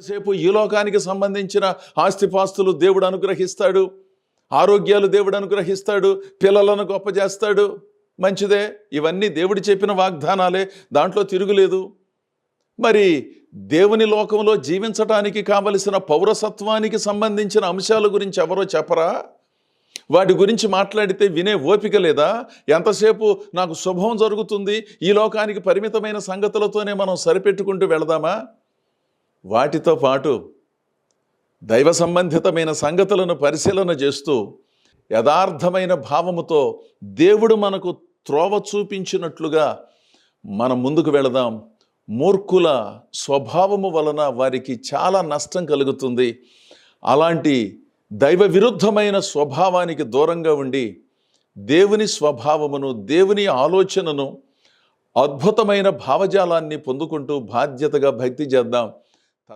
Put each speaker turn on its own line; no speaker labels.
సేపు ఈ లోకానికి సంబంధించిన ఆస్తిపాస్తులు దేవుడు అనుగ్రహిస్తాడు, ఆరోగ్యాలు దేవుడు అనుగ్రహిస్తాడు, పిల్లలను గొప్ప చేస్తాడు. మంచిదే, ఇవన్నీ దేవుడు చెప్పిన వాగ్దానాలే, దాంట్లో తిరుగులేదు. మరి దేవుని లోకంలో జీవించటానికి కావలసిన పౌరసత్వానికి సంబంధించిన అంశాల గురించి ఎవరో చెప్పరా? వాటి గురించి మాట్లాడితే వినే ఓపిక లేదా? ఎంతసేపు నాకు శుభం జరుగుతుంది, ఈ లోకానికి పరిమితమైన సంగతులతోనే మనం సరిపెట్టుకుంటూ వెళదామా? వాటితో పాటు దైవ సంబంధితమైన సంగతులను పరిశీలన చేస్తూ యథార్థమైన భావముతో దేవుడు మనకు త్రోవ చూపించినట్లుగా మనం ముందుకు వెళదాం. మూర్ఖుల స్వభావము వలన వారికి చాలా నష్టం కలుగుతుంది. అలాంటి దైవ విరుద్ధమైన స్వభావానికి దూరంగా ఉండి దేవుని స్వభావమును, దేవుని ఆలోచనను, అద్భుతమైన భావజాలాన్ని పొందుకుంటూ బాధ్యతగా భక్తి చేద్దాం.